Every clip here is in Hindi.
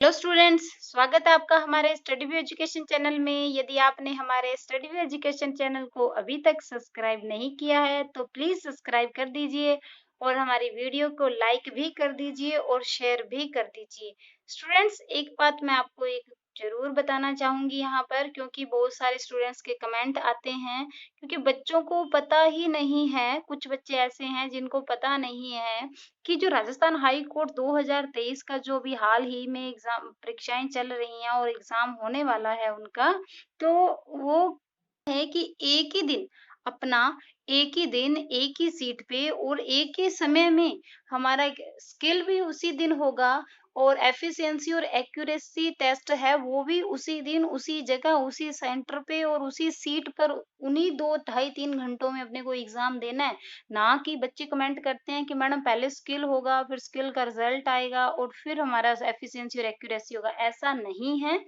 हेलो स्टूडेंट्स, स्वागत है आपका हमारे स्टडी व्यू एजुकेशन चैनल में। यदि आपने हमारे स्टडी व्यू एजुकेशन चैनल को अभी तक सब्सक्राइब नहीं किया है तो प्लीज सब्सक्राइब कर दीजिए और हमारी वीडियो को लाइक भी कर दीजिए और शेयर भी कर दीजिए। स्टूडेंट्स, एक बात मैं आपको एक जरूर बताना चाहूंगी यहाँ पर, क्योंकि बहुत सारे स्टूडेंट्स के कमेंट आते हैं, क्योंकि बच्चों को पता ही नहीं है। कुछ बच्चे ऐसे हैं जिनको पता नहीं है कि जो राजस्थान हाई कोर्ट 2023 का जो भी हाल ही में एग्जाम परीक्षाएं चल रही हैं और एग्जाम होने वाला है उनका, तो वो है कि एक ही दिन अपना, एक ही दिन एक ही सीट पे और एक ही समय में हमारा स्किल भी उसी दिन होगा और एफिशिएंसी और एक्यूरेसी टेस्ट है वो भी उसी दिन उसी जगह उसी सेंटर पे और उसी सीट पर उन्हीं 2 ढाई 3 घंटों में अपने को एग्जाम देना है। ना कि बच्चे कमेंट करते हैं कि मैडम पहले स्किल होगा, फिर स्किल का रिजल्ट आएगा और फिर हमारा एफिशिएंसी और एक्यूरेसी होगा। ऐसा नहीं है।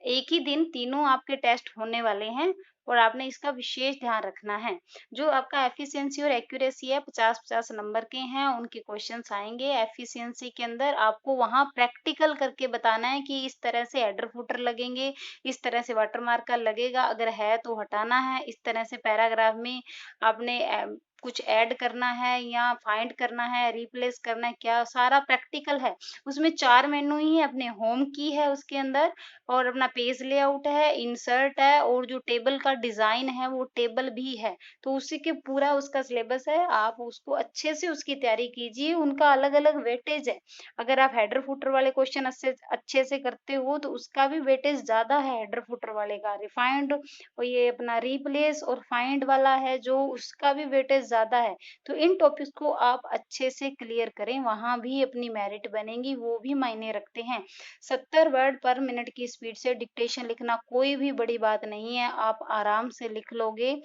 एक ही दिन तीनों आपके टेस्ट होने वाले हैं और आपने इसका विशेष ध्यान रखना है। जो आपका एफिशिएंसी और एक्यूरेसी है 50-50 नंबर के हैं, उनके क्वेश्चंस आएंगे। एफिशिएंसी के अंदर आपको वहां प्रैक्टिकल करके बताना है कि इस तरह से हेडर फुटर लगेंगे, इस तरह से वाटरमार्क का लगेगा, अगर है तो हटाना है, इस तरह से पैराग्राफ में आपने कुछ ऐड करना है या फाइंड करना है, रिप्लेस करना है, क्या सारा प्रैक्टिकल है। उसमें 4 मेनू ही है, अपने होम की है उसके अंदर और अपना पेज लेआउट है, इंसर्ट है और जो टेबल का डिजाइन है वो टेबल भी है। तो उसी के पूरा उसका सिलेबस है, आप उसको अच्छे से उसकी तैयारी कीजिए। उनका अलग अलग वेटेज है। अगर आप हेडर फुटर वाले क्वेश्चन अच्छे से करते हो तो उसका भी वेटेज ज्यादा है। हेडर फुटर वाले का रिफाइंड और ये अपना रिप्लेस और फाइंड वाला है जो, उसका भी वेटेज ज्यादा है। तो इन टॉपिक्स को आप अच्छे से क्लियर करें, वहां भी अपनी मेरिट बनेगी, वो भी मायने रखते हैं। 70 वर्ड पर मिनट की स्पीड से डिक्टेशन लिखना कोई भी बड़ी बात नहीं है, आप आराम से लिख लोगे।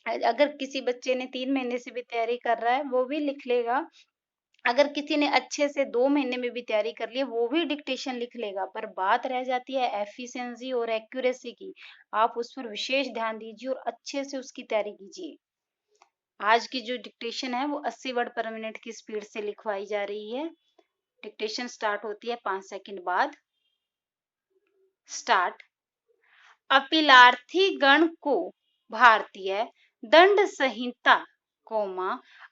अगर किसी बच्चे ने 3 महीने से भी तैयारी कर रहा है वो भी लिख लेगा। अगर किसी ने अच्छे से 2 महीने में भी तैयारी कर ली वो भी डिक्टेशन लिख लेगा। पर बात रह जाती है एफिशिएंसी और एक्यूरेसी की। आप उस पर विशेष ध्यान दीजिए और अच्छे से उसकी तैयारी कीजिए। आज की जो डिक्टेशन है वो 80 वर्ड पर मिनट की स्पीड से लिखवाई जा रही है। डिक्टेशन स्टार्ट होती है 5 सेकंड बाद। स्टार्ट। अपीलार्थी गण को भारतीय दंड संहिता,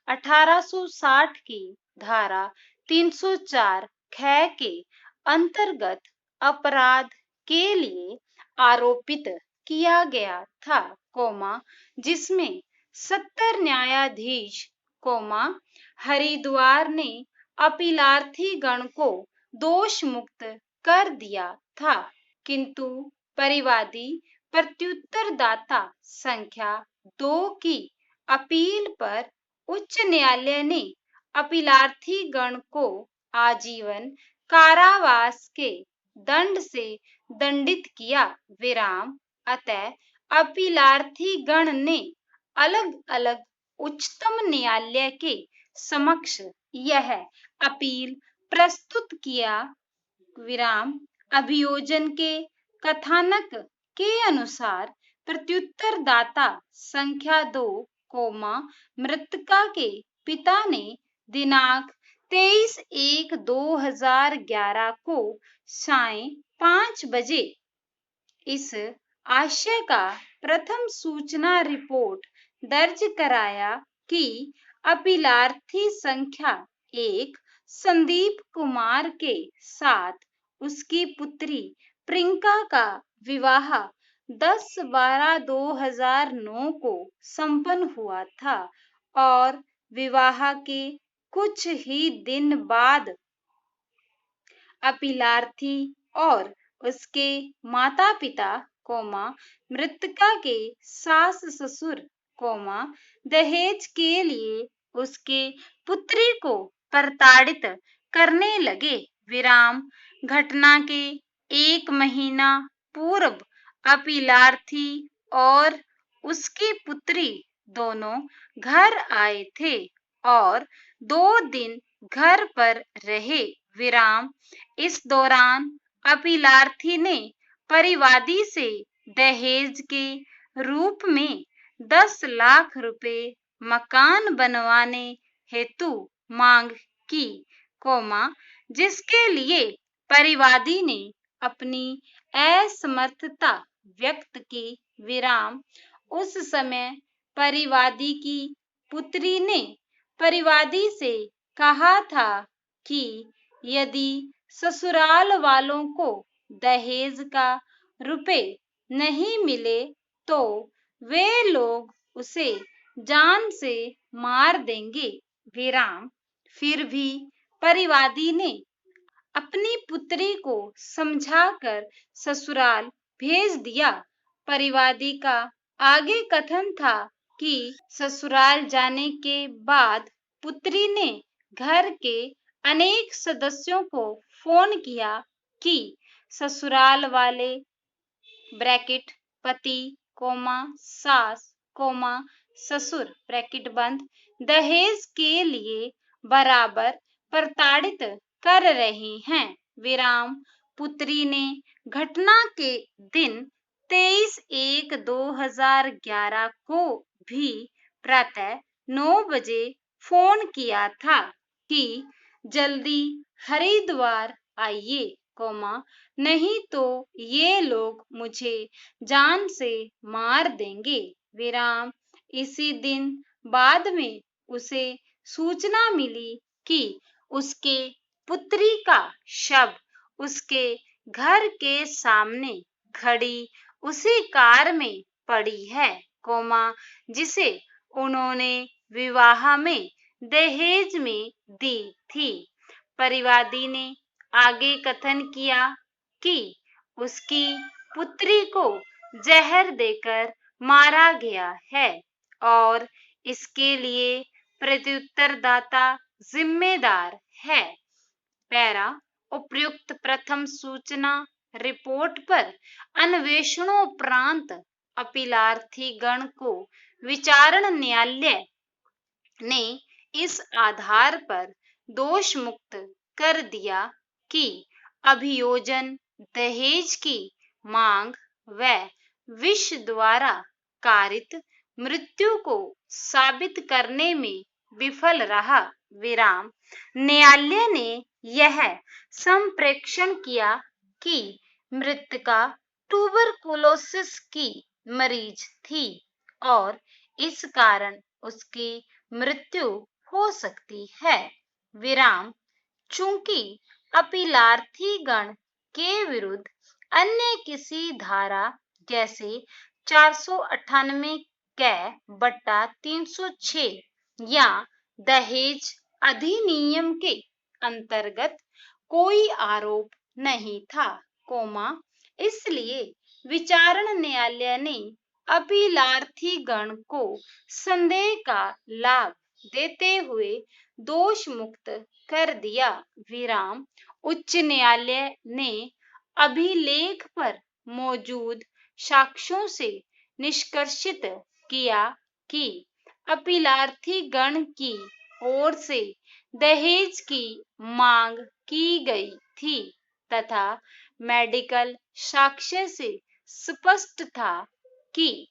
1860 की धारा 304 ख के अंतर्गत अपराध के लिए आरोपित किया गया था, जिसमें 70 न्यायाधीश, हरिद्वार ने अपीलार्थी गण को दोष मुक्त कर दिया था, किंतु परिवादी प्रत्युत्तरदाता संख्या 2 की अपील पर उच्च न्यायालय ने अपीलार्थी गण को आजीवन कारावास के दंड से दंडित किया, अतः अपीलार्थी गण ने अलग अलग उच्चतम न्यायालय के समक्ष यह अपील प्रस्तुत किया, अभियोजन के कथानक के अनुसार प्रत्युत्तरदाता संख्या 2, मृतका के पिता ने दिनांक 23/1/2011 को साय 5 बजे इस आशय का प्रथम सूचना रिपोर्ट दर्ज कराया कि अपीलार्थी संख्या 1 संदीप कुमार के साथ उसकी पुत्री प्रियंका का विवाह 10/12/2009 को संपन्न हुआ था और विवाह के कुछ ही दिन बाद अपीलार्थी और उसके माता पिता, मृतका के सास ससुर, दहेज के लिए उसके पुत्री को प्रताड़ित करने लगे, घटना के 1 महीना पूर्व अपीलार्थी और उसकी पुत्री दोनों घर आए थे और 2 दिन घर पर रहे, इस दौरान अपीलार्थी ने परिवादी से दहेज के रूप में 10 लाख रुपए मकान बनवाने हेतु मांग की, जिसके लिए परिवादी ने अपनी असमर्थता व्यक्त की। विराम। उस समय परिवादी की पुत्री ने परिवादी से कहा था कि यदि ससुराल वालों को दहेज का रुपए नहीं मिले तो वे लोग उसे जान से मार देंगे। विराम। फिर भी परिवादी ने अपनी पुत्री को समझाकर ससुराल भेज दिया। परिवादी का आगे कथन था कि ससुराल जाने के बाद पुत्री ने घर के अनेक सदस्यों को फोन किया कि ससुराल वाले ब्रैकेट पति कोमा सास कोमा ससुर ब्रैकेट बंद दहेज के लिए बराबर प्रताड़ित कर रहे हैं। विराम। पुत्री ने घटना के दिन 23/1/2011 को भी प्रातः 9 बजे फोन किया था कि जल्दी हरिद्वार आइए कोमा नहीं तो ये लोग मुझे जान से मार देंगे। विराम। इसी दिन बाद में उसे सूचना मिली कि उसके पुत्री का शव उसके घर के सामने खड़ी उसी कार में पड़ी है कोमा जिसे उन्होंने विवाह में दहेज में दी थी। परिवादी ने आगे कथन किया कि उसकी पुत्री को जहर देकर मारा गया है और इसके लिए प्रत्युत्तरदाता जिम्मेदार है। पैरा। उपयुक्त प्रथम सूचना रिपोर्ट पर अन्वेषणोपरांत अपीलार्थी गण को विचारण न्यायालय ने इस आधार पर दोष मुक्त कर दिया कि अभियोजन दहेज की मांग व विष द्वारा कारित मृत्यु को साबित करने में विफल रहा। विराम। न्यायालय ने यह संप्रेक्षण किया कि मृतका ट्यूबरकुलोसिस की मरीज थी और इस कारण उसकी मृत्यु हो सकती है। विराम। चूंकि अपीलार्थी गण के विरुद्ध अन्य किसी धारा जैसे 498 कै बट्टा 306 या दहेज अधिनियम के अंतर्गत कोई आरोप नहीं था कोमा इसलिए विचारण न्यायालय ने अपीलार्थी गण को संदेह का लाभ देते हुए दोष मुक्त कर दिया। विराम। उच्च न्यायालय ने अभिलेख पर मौजूद साक्ष्यों से निष्कर्षित किया कि अपीलार्थी गण की ओर से दहेज की मांग की गई थी तथा मेडिकल साक्ष्य से स्पष्ट था कि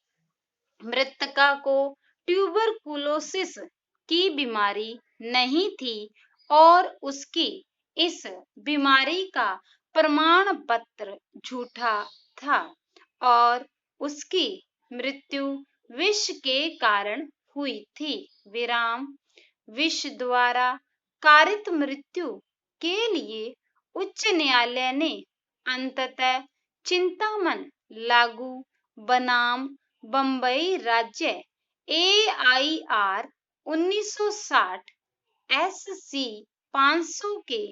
मृतका को ट्यूबरकुलोसिस की बीमारी नहीं थी और उसकी इस बीमारी का प्रमाण पत्र झूठा था और उसकी मृत्यु विष के कारण हुई थी। विराम। विष द्वारा कारित मृत्यु के लिए उच्च न्यायालय ने अंततः चिंतामन लागू बनाम बंबई राज्य AIR 1960 SC 500 के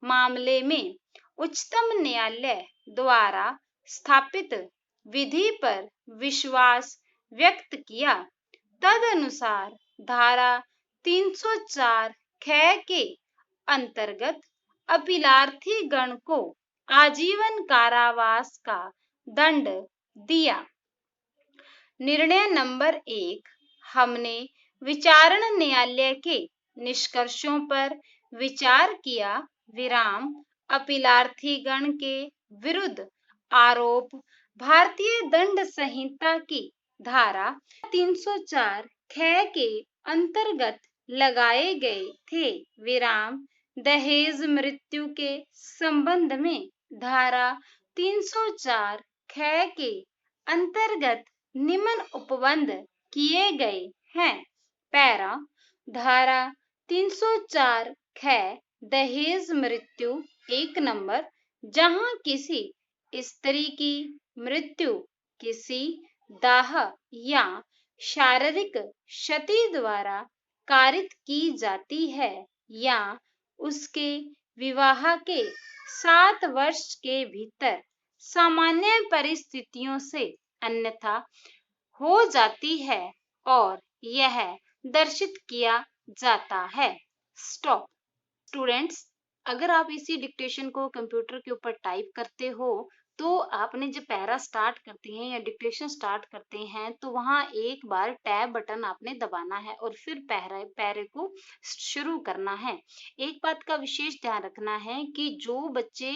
मामले में उच्चतम न्यायालय द्वारा स्थापित विधि पर विश्वास व्यक्त किया। तदनुसार धारा 304 कै के अंतर्गत अपीलार्थी गण को आजीवन कारावास का दंड दिया। निर्णय नंबर 1। हमने विचारण न्यायालय के निष्कर्षों पर विचार किया। विराम। अपीलार्थी गण के विरुद्ध आरोप भारतीय दंड संहिता की धारा 304 कै के अंतर्गत लगाए गए थे। विराम। दहेज मृत्यु के संबंध में धारा 304 ख के अंतर्गत निम्न उपबंध किए गए हैं। पैरा धारा 304 ख दहेज मृत्यु 1 नंबर, जहां किसी स्त्री की मृत्यु किसी दाह या शारीरिक क्षति द्वारा कारित की जाती है या उसके विवाह के 7 वर्ष के भीतर सामान्य परिस्थितियों से अन्यथा हो जाती है और यह दर्शित किया जाता है। स्टॉप। स्टूडेंट्स, अगर आप इसी डिक्टेशन को कंप्यूटर के ऊपर टाइप करते हो तो आपने जब पैरा स्टार्ट करते हैं या डिक्टेशन स्टार्ट करते हैं तो वहां एक बार टैब बटन आपने दबाना है और फिर पैरे को शुरू करना है। एक बात का विशेष ध्यान रखना है कि जो बच्चे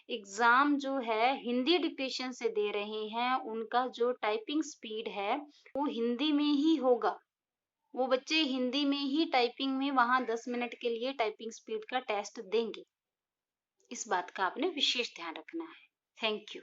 एग्जाम जो है हिंदी डिक्टेशन से दे रहे हैं उनका जो टाइपिंग स्पीड है वो हिंदी में ही होगा। वो बच्चे हिंदी में ही टाइपिंग में वहां 10 मिनट के लिए टाइपिंग स्पीड का टेस्ट देंगे। इस बात का आपने विशेष ध्यान रखना है। Thank you.